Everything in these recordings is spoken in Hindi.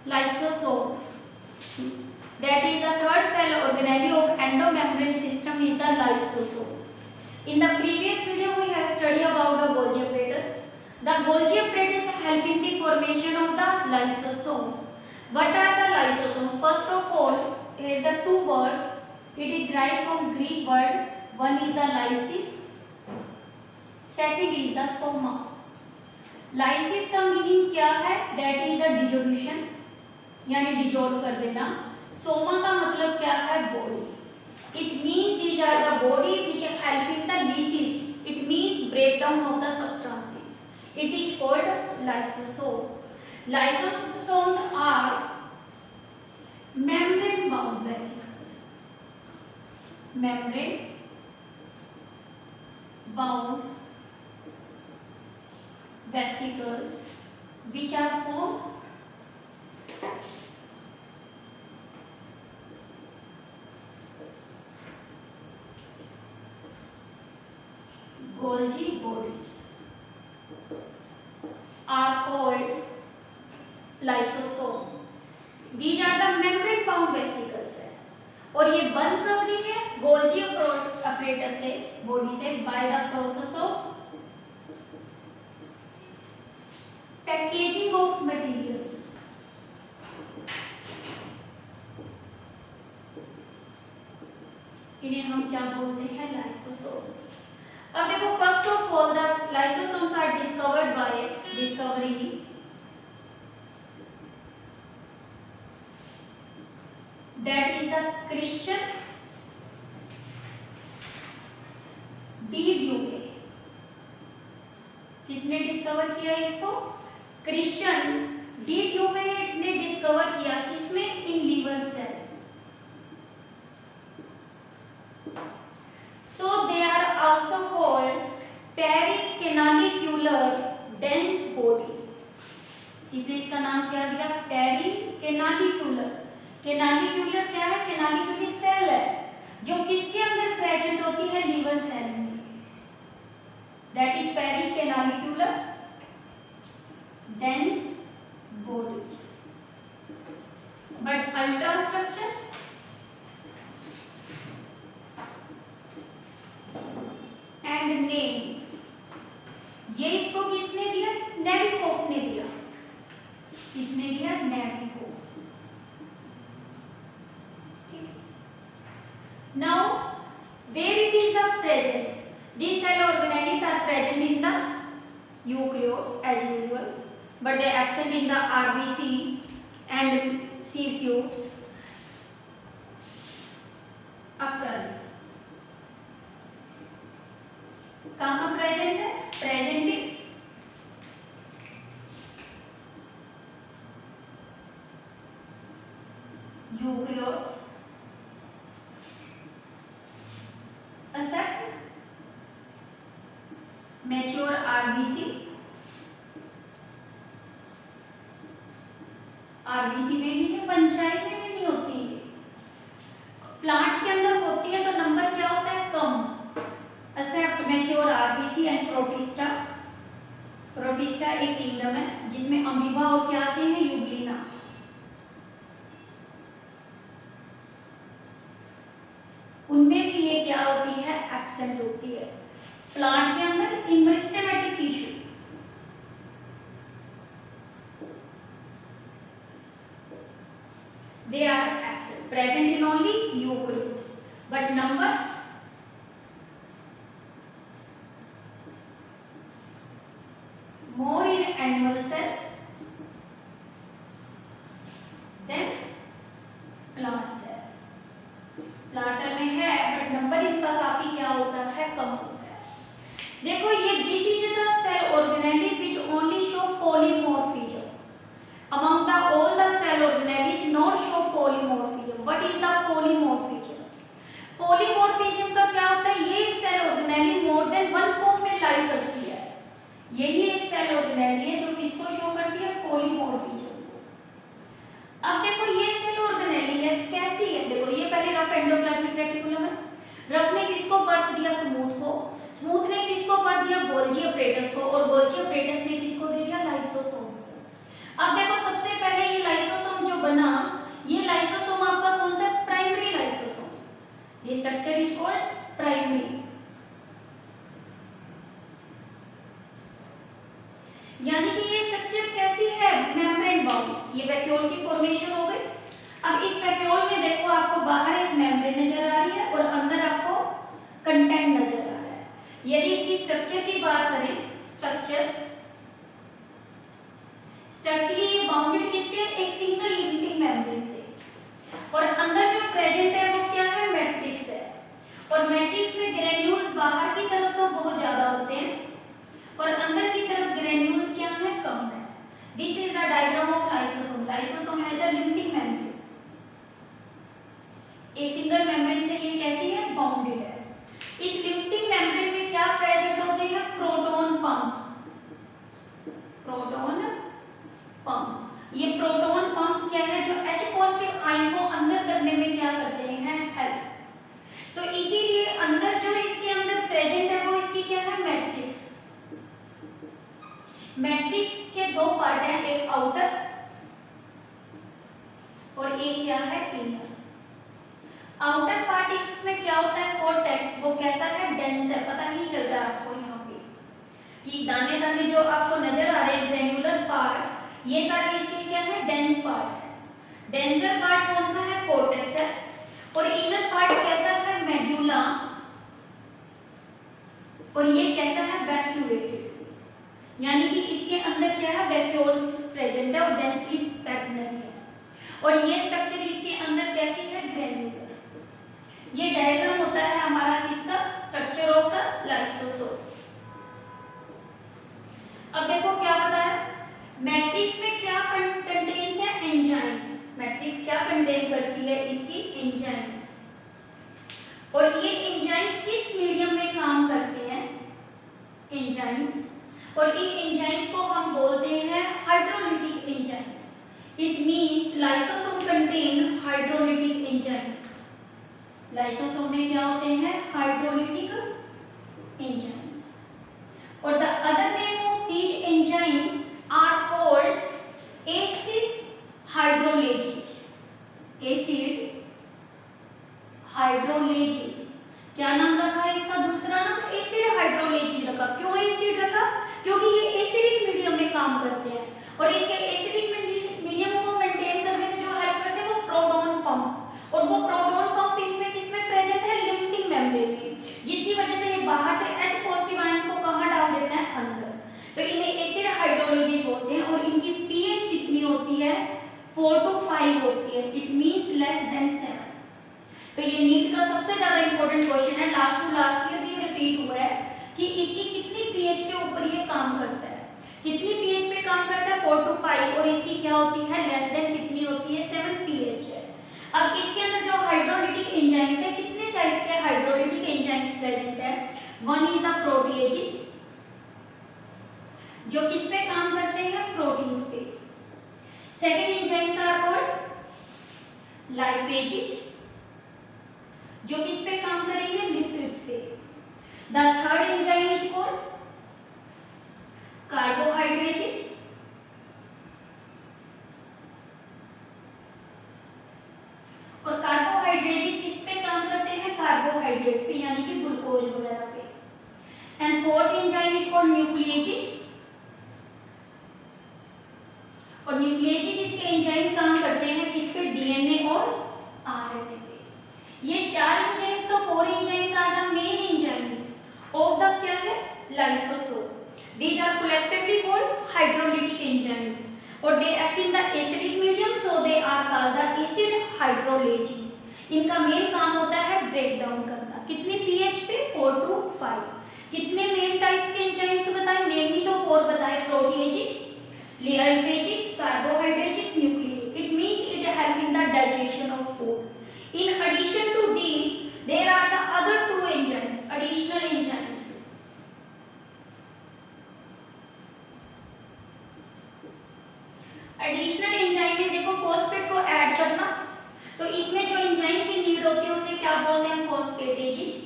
lysosome, that is the third cell organelle of endomembrane system is the lysosome. In the previous video we have studied about the Golgi apparatus. The Golgi apparatus is helping the formation of the lysosome. What are the lysosomes? First of all, here the two words, it is derived from Greek word. One is the lysis, second is the soma. Lysis का मीनिंग क्या है? That is the dissolution, यानी डिजोल्व कर देना. सोमा का मतलब क्या है? Body. It means these are the body which are helping the lysis. It means breakdown of the substances. It is called lysosome. Lysosomes are membrane bound vesicles. Membrane bound vesicles which are formed Golgi bodies are called lysosome. These are the membrane bound vesicles है और ये बंद कब रही है? Golgi apparatus से, बॉडी से, by the process of packaging of materials. इन्हें हम क्या बोलते हैं? लाइसोसोम्स. अब देखो, first of all the lysosomes are discovered by discovery that is the Christian de Duve. किसने डिस्कवर किया इसको? क्रिश्चियन डी ड्यूवे ने डिस्कवर किया. किसमें? In liver cell. So they are also called pericanaliccular dense body. इसलिए इसका नाम क्या दिया? pericanaliccular. Canalicular क्या है? Canalicular सेल है जो किसके अंदर प्रेजेंट होती है? लीवर सेल में. That is pericanaliccular dense body. But ultra structure and name, ये इसको किसने दिया? नेविकोफ ने दिया. किसने दिया? Novikoff. Now where it is the present? These cell organelles are present in the eukaryotes as usual, but they are absent in the RBC and sieve tubes. Occurs. कहाँ प्रेजेंट है? Present in eukaryotes, except mature RBC. RBC में भी है, पंचायत में भी नहीं होती है. प्लांट्स के अंदर होती है तो नंबर क्या होता है? कम. Except mature RBC and protista. Protista एक किंगडम है जिसमें अमीबा और क्या आते हैं? यूग्लिना. उनमें भी ये क्या होती है? एब्सेंट होती है. प्लांट के अंदर in meristematic tissue, they are absent, present in only eukaryotes, but number more in animal cell than plant cell. Plant cell में है बट नंबर इनका काफी क्या होता है? कम होता है. देखो, ये this is the cell organelle which only show polymorphism. Among the all the cell organelles not show polymorphism. What is the polymorphism? Polymorphism का क्या होता है? ये एक cell organelle more than one form में लाई करती है. यही एक सेल ऑर्गेनेल है जो किसको शो करती है? पॉलीमॉर्फिज्म को. अब देखो, ये सेल ऑर्गेनेल है कैसी है? देखो, ये पहले रफ एंडोप्लाज्मिक रेटिकुलम है. रफ ने किसको बर्थ दिया? स्मूथ को. स्मूथ ने किसको बर्थ दिया? गोल्जी अपरेटस को. और गोल्जी अपरेटस ने किसको दे दिया? लाइसोसोम. अब देखो, सबसे पहले ये लाइसोसोम यानी कि ये स्ट्रक्चर कैसी है, मेम्ब्रेन बाउंड। ये वैक्यूल की फॉर्मेशन हो गई। अब इस वैक्यूल में देखो आपको बाहर एक मेम्ब्रेन नजर आ रही है और अंदर आपको कंटेंट नजर आ रहा है। यदि इसकी स्ट्रक्चर की बात करें, स्ट्रक्चरली बाउंडेड किससे, एक सिंगल लिमिटिंग मेम्ब्रेन से। और अंदर जो प्रेजेंट है वो क्या है, मैट्रिक्स है। और मैट्रिक्स में ग्रेन्यूल्स बाहर की तरफ तो बहुत ज्यादा होते हैं और अंदर की तरफ ग्रेन्यूल्स क्या है, कम है। This is the diagram of lysosome. Lysosome has a limiting membrane. एक सिंगल मेम्ब्रेन से ये कैसी है, बाउंडेड है। इस लिमिटिंग मेम्ब्रेन में क्या प्रेजेंट होते हैं, प्रोटॉन पंप। ये प्रोटॉन पंप क्या है, जो H पॉजिटिव आयन को अंदर करने में क्या करते हैं, हेल्प। तो इसीलिए अंदर जो इसके अंदर प्रेजेंट है वो इसकी क्या है, मैट्रिक्स। मैट्रिक्स के दो पार्ट हैं, एक आउटर और एक क्या है, इनर। आउटर पार्ट इसमें क्या होता है, कोर्टेक्स, वो कैसा है, डेंस है। पता ही चल रहा है आपको यहाँ पे कि दाने दाने जो आपको नजर आ रहे हैं ग्रेन्युलर पार्ट, ये सारे इसके क्या है, डेंस पार्ट है। डेंसर पार्ट कौन सा है, कोर्टेक्स है। और इनर पार्ट कैसा है, मेडुला। और ये कैसा है, वैक्यूलेटेड। यानी कि इसके अंदर क्या है, वैक्यूल्स प्रेजेंट है और डेंसली पैक्ड नहीं है। और ये स्ट्रक्चर इसके अंदर कैसी है, ग्रेन्युलर। ये डायग्राम होता है हमारा किसका, स्ट्रक्चर ऑफ द लाइसोसोम। अब देखो क्या बताया, मैट्रिक्स में क्या कंटेन्स है, एंजाइम्स। मैट्रिक्स क्या कंटेन करती है, इसकी एंजाइम्स। और ये एंजाइम्स किस मीडियम में काम करते हैं, एंजाइम्स। और इन एंजाइम्स को हम बोलते हैं hydrolytic enzymes. It means lysosome contain hydrolytic enzymes. Lysosome में क्या होते हैं, हाइड्रोलिटिक एंजाइम्स। और the other name of these enzymes are called acid hydrolases. Acid hydrolases. क्या नाम रखा है इसका, दूसरा नाम एसिड हाइड्रोलेजेज रखा। क्यों एसिड रखा, क्योंकि ये एसिडिक मीडियम में काम करते हैं। और इसके एसिडिक मीडियम को मेंटेन करने में जो हेल्प करते हैं वो प्रोटॉन पंप। और वो प्रोटॉन पंप इसमें किसमें प्रेजेंट है, लिमिटिंग मेम्ब्रेन में, जिसकी वजह से ये बाहर से H पॉजिटिव आयन को कहां डाल देता है, अंदर। तो इन्हें एसिड हाइड्रोलेजेज बोलते हैं। और इनकी pH कितनी होती है, 4 to 5 होती है। It means less than 7। तो ये नीट का सबसे ज्यादा इंपॉर्टेंट क्वेश्चन है, लास्ट टू लास्ट ईयर भी रिपीट हुआ है कि इसकी कितनी pH के ऊपर ये काम करता है। कितनी pH पे काम करता है, 4 to 5। और इसकी क्या होती है, लेस देन कितनी होती है, 7 pH है। अब इसके अंदर जो हाइड्रोलिटिक एंजाइम्स है, कितने टाइप्स के हाइड्रोलिटिक एंजाइम्स प्रेजेंट है। वन इज द प्रोटीएजेज, जो किस पे काम करते हैं, प्रोटीन्स पे। Second enzymes are called lipases, जो किस पे काम करेंगे, लिपिड्स पे। The third enzyme is called carbohydrases, और कार्बोहाइड्रेजेज किस पे काम करते हैं, कार्बोहाइड्रेट्स पे, यानी कि ग्लूकोज वगैरह पे। And fourth enzyme is called nucleases. और न्यूक्लिएजेज इसके एंजाइम्स काम करते हैं किस पे, डीएनए और आरएनए पे। ये चार एंजाइम्स, तो 4 enzymes are the main enzymes of the क्या है, lysosome. These are collectively called hydrolytic enzymes. और they act in the acidic medium, so they are called the acid hydrolases। इनका मेन काम होता है ब्रेक डाउन करना। कितने pH पे, 4 to 5। कितने मेन टाइप्स के एंजाइम्स बताए, मेनली तो 4 बताए, proteases, lipases, carbohydrates, nucleases। It means it help in the digestion of food. In addition to these, there are the other 2 enzymes, additional enzymes। Additional enzyme में देखो फॉस्फेट को ऐड करना, तो इसमें जो एंजाइम की नीड होती है उसे क्या बोलते हैं, फॉस्फेटेजेज।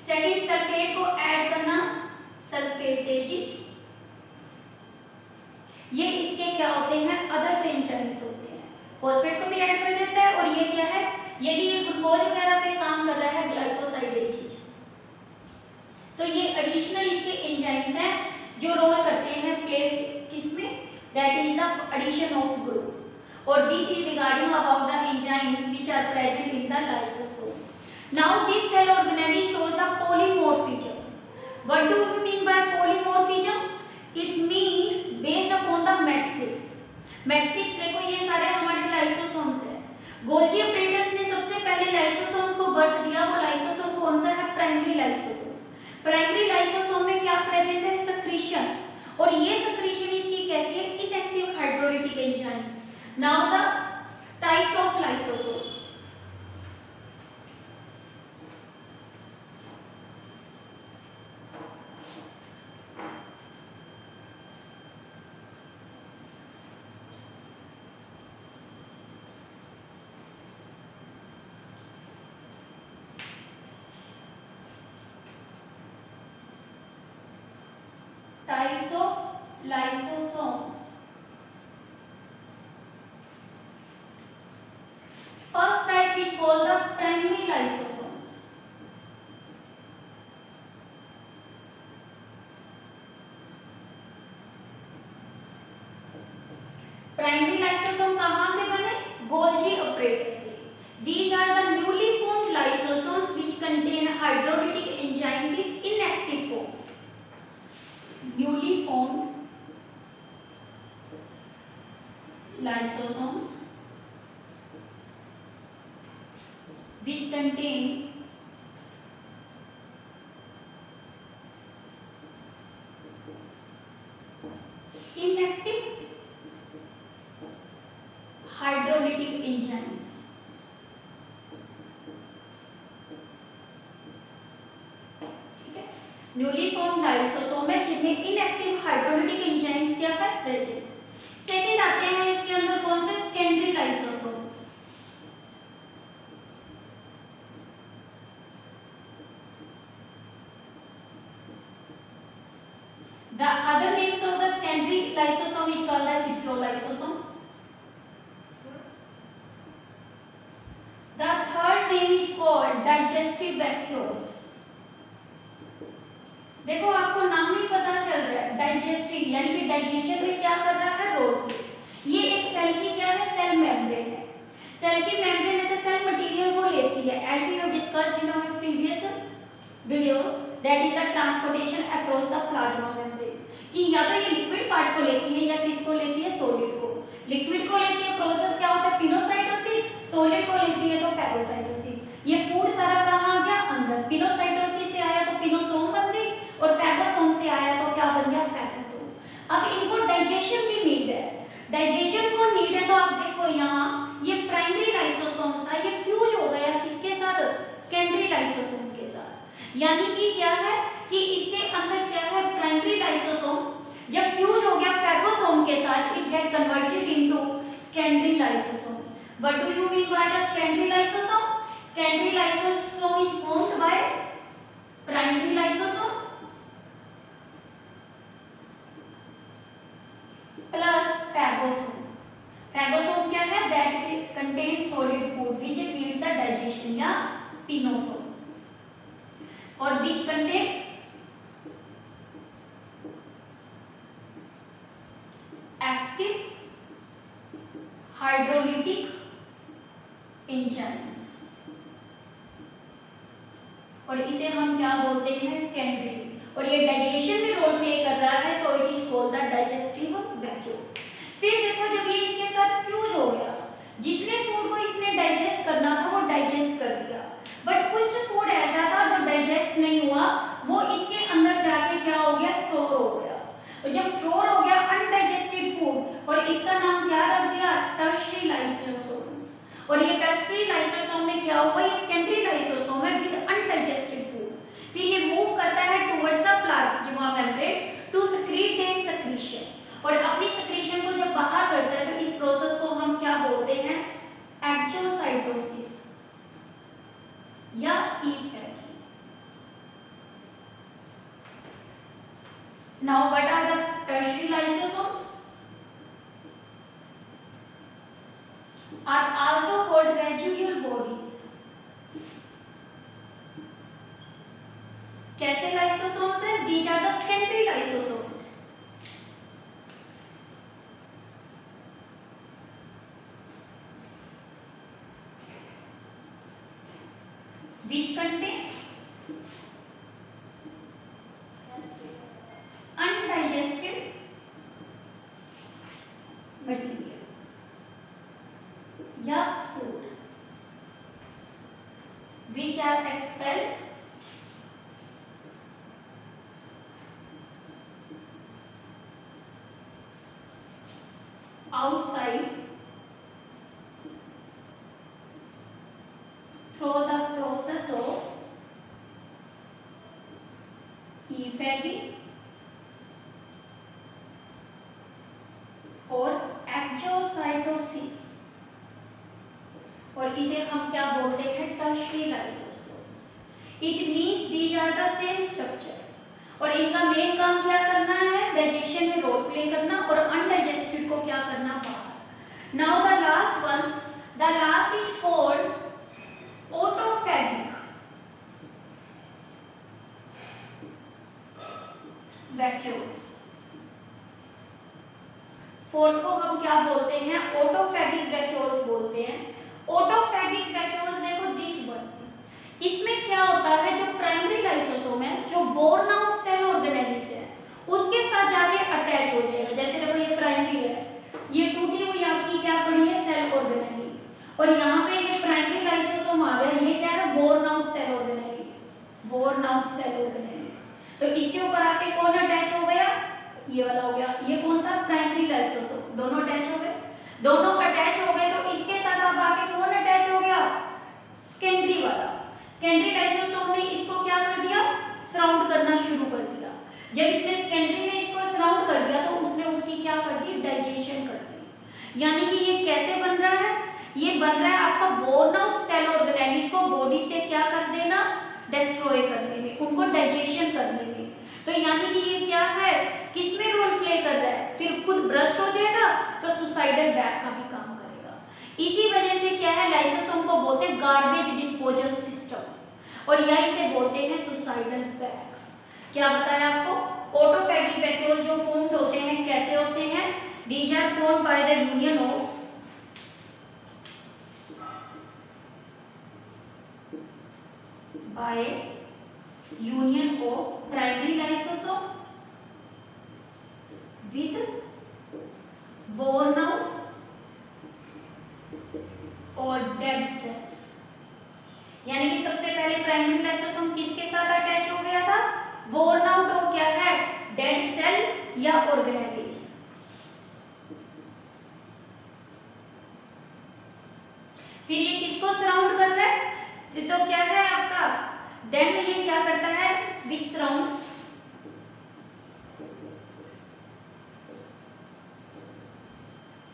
सेकंड, सल्फेट को ऐड करना, सल्फेटेजेज। ये इसके क्या होते हैं, अदर एंजाइम्स होते हैं। फॉस्फेट को भी ऐड कर देता है। और ये क्या है, यदि ये ग्लूकोज वगैरह पे काम कर रहा है, ग्लाइकोसाइडेजेज। जो रोल करते हैं प्ले किसमें, that is the addition of group, और this is regarding about the enzymes which are present in the lysosome. Now this cell organelle shows the polymorphism. What do you mean by polymorphism? It mean based upon the matrix. Matrix देखो ये सारे हमारे लाइसोसोम्स हैं. गोल्जी ऑपरेटर्स ने सबसे पहले लाइसोसोम्स को बर्थ दिया. वो लाइसोसोम कौन सा है? Primary lysosome. प्राइमरी लाइसोसोम में क्या प्रेजेंट है? सक्रीशन. और ये सक्रीशन इसकी कैसी है? Inactive hydrolytic enzyme. Now the types of lysosomes. Types of lysosomes. First type is called the primary lysosomes. Primary lysosome कहाँ से बने? गोल्जी ऑपरेटर से. These are the newly formed lysosomes which contain hydrolytic enzymes in inactive form. Newly formed lysosomes which contain inactive hydrolytic enzymes. Newly form lysosome है जिनमें इनएक्टिव हाइड्रोलिटिक एंजाइम्स क्या है? प्रेजेंट. सेकंड आते हैं इसके अंदर कौन से? Secondary lysosomes. The other names of the secondary lysosome is called the heterolysosome. The third name is called digestive vacuoles. देखो आपको नाम ही पता चल रहा है, डाइजेस्टिव यानी कि डाइजेशन में क्या कर रहा है? रोल. ये एक सेल की क्या है? सेल मेम्ब्रेन है. सेल की मेम्ब्रेन है तो सेल मटेरियल को लेती है. As we have discussed in our previous videos, that is the transportation across the plasma membrane. कि या तो ये लिक्विड पार्ट को लेती है या किसको लेती है? सॉलिड को. लिक्विड को लेती है, प्रोसेस क्या होता है? पिनोसाइटोसिस. सॉलिड को लेती है तो फैगोसाइटोसिस. ये फूड सारा कहाँ आ गया? अंदर. पिनोसाइटोसिस से आया तो पिनोसोम बन गई और फैगोसोम से आया तो क्या बन गया? फैगोसोम. अब इनको डाइजेशन की नीड है. डाइजेशन को नीड है तो आप देखो यहाँ ये प्राइमरी लाइसोसोम्स था, ये फ्यूज हो गया किसके साथ? सेकेंडरी लाइसोसोम के साथ. यानी कि क्या है कि इसके अंदर क्या है? प्राइमरी लाइसोसोम जब फ्यूज हो गया फैगोसोम के साथ, it get converted into secondary lysosome. What do you mean by the secondary lysosome? Secondary lysosome is formed by primary lysosome plus phagosome. Phagosome क्या है? That contain solid food which leads the digestion, या पिनोसोम. और which contain active hydrolytic enzymes. और इसे हम क्या बोलते हैं? सेकेंडरी. और ये डाइजेशन में रोल प्ले कर रहा है, so it is called the digestive vacuole. फिर देखो जब ये इसके साथ फ्यूज हो गया, जितने फूड को इसने डाइजेस्ट करना था वो डाइजेस्ट कर दिया, बट कुछ फूड ऐसा था जो डाइजेस्ट नहीं हुआ, वो इसके अंदर जाके क्या हो गया? स्टोर हो गया. और जब स्टोर हो गया अनडाइजेस्टेड फूड, और इसका नाम क्या रख दिया? Tertiary lysosomes. और ये टर्शियरी लाइसोसोम में क्या हुआ? ये सेकेंडरी लाइसोसोम है विद अनडाइजेस्टेड फूड. फिर ये मूव करता है towards the plasma membrane to secrete their secretion. और अपनी सेक्रीशन को जब बाहर करता है तो इस प्रोसेस को हम क्या बोलते हैं? एक्सोसाइटोसिस या ईफेक. Now what are the tertiary lysosomes? Are also called residual bodies. कैसे लाइसोसोम्स है? These are the secondary lysosomes. outside through the process of evacuation और एक्सोसाइटोसिस, और इसे हम क्या बोलते हैं, tertiary lysosomes. It means these are the same structure, और इनका मेन काम क्या करना है, डाइजेशन में रोल प्ले करना और अनडाइजेस्टेड को क्या करना, बाहर। Now the last one, the last is called autophagic vacuoles. Fourth को हम क्या बोलते हैं, ऑटोफैगिक वैक्यूल्स बोलते हैं। ऑटोफैगिक वैक्यूल्स देखो दिस वन, इसमें क्या होता है, जो प्राइमरी लाइसोसोम है, जो बोर्न आउट सेल ऑर्गेनेलिस है, उसके साथ जाके अटैच हो जाएगा। जैसे देखो ये प्राइमरी है, ये टूटी हुई आपकी क्या पड़ी है, सेल ऑर्गेनेली, और यहाँ पे ये प्राइमरी लाइसोसोम आ गया, ये क्या है, worn out cell organelle, worn out cell organelle. तो इसके ऊपर आके कौन अटैच हो गया, ये वाला हो गया, ये कौन था, प्राइमरी लाइसोसोम, दोनों अटैच हो गए, दोनों अटैच हो गए। तो इसके साथ अब आके कौन अटैच हो गया, सेकेंडरी वाला। सेकेंडरी लाइसोसोम ने इसको क्या कर दिया, सराउंड करना शुरू कर दिया। जब इसने सेकेंडरी में इसको सराउंड कर दिया तो उसने उसकी क्या कर दी, डाइजेशन कर दी। यानी कि ये कैसे बन रहा है, ये बन रहा है आपका बोर्न आउट सेल ऑर्गेनेलिस को बॉडी से क्या कर देना, डिस्ट्रॉय करने में, उनको डाइजेशन करने में। तो यानी कि ये क्या है, किसमें रोल प्ले कर रहा है, फिर खुद ब्रस्ट हो जाएगा तो सुसाइडल बैग का भी काम करेगा। इसी वजह से क्या है, लाइसोसोम को बोलते हैं गार्बेज डिस्पोजल सिस्टम, और या इसे बोलते हैं सुसाइडल बैग। क्या बताया आपको, ऑटोफैगिक वैक्यूल जो फॉर्म्ड होते हैं कैसे होते हैं, these are formed by the union of primary lysosome with worn out और डेड सेल्स। यानी कि सबसे पहले प्राइमरी लाइसोसोम किसके साथ अटैच हो गया था, worn out और क्या है, डेड सेल या ऑर्गेनेलिस। फिर ये किसको सराउंड कर रहा है, तो क्या है आपका, देन ये क्या करता है, which surround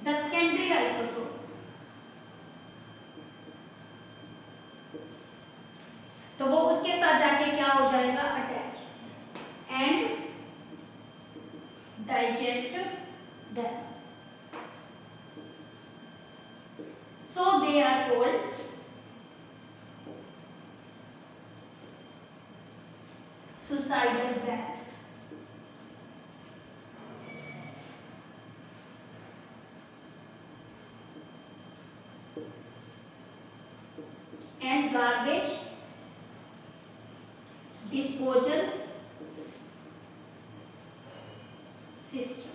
the secondary lysosome. तो वो उसके साथ जाके क्या हो जाएगा, attach and digest them. So they are called suicidal bags। and garbage disposal system।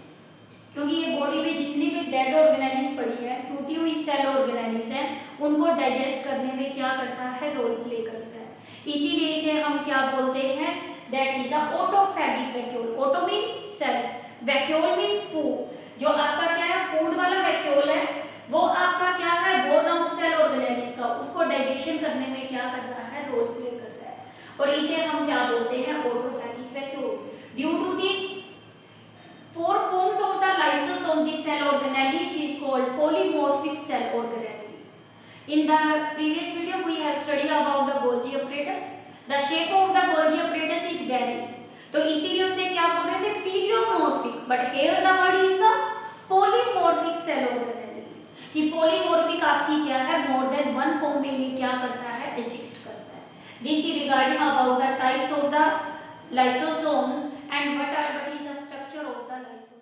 क्योंकि ये बॉडी में जितनी भी डेड ऑर्गेनेलिस पड़ी है, टूटी हुई सेल ऑर्गेनेलिस है, उनको डाइजेस्ट करने में क्या करता है, रोल प्ले करता है। इसीलिए इसे हम क्या बोलते हैं, that is the autophagic vacuole. Auto mean cell, vacuole mean food. जो आपका क्या है, फूड वाला वैक्यूल है, वो आपका क्या है, बोर्न आउट सेल ऑर्गेनेलिस का, उसको डाइजेशन करने में क्या कर रहा है, रोल प्ले कर रहा है, और इसे हम क्या बोलते हैं, autophagic vacuole. Due to the four forms of the lysosome, the cell organelle is called polymorphic cell organelle। In the previous video we have studied about the Golgi apparatus। The shape of the Golgi apparatus is vary, तो इसीलिए उसे क्या बोल रहे थे, पीरियोमॉर्फिक, but here the word is the polymorphic cell organelle। कि polymorphic आपकी क्या है, more than one form में ये क्या करता है, exist करता है। This is regarding about the types of the lysosomes and what is the structure of the lysosome।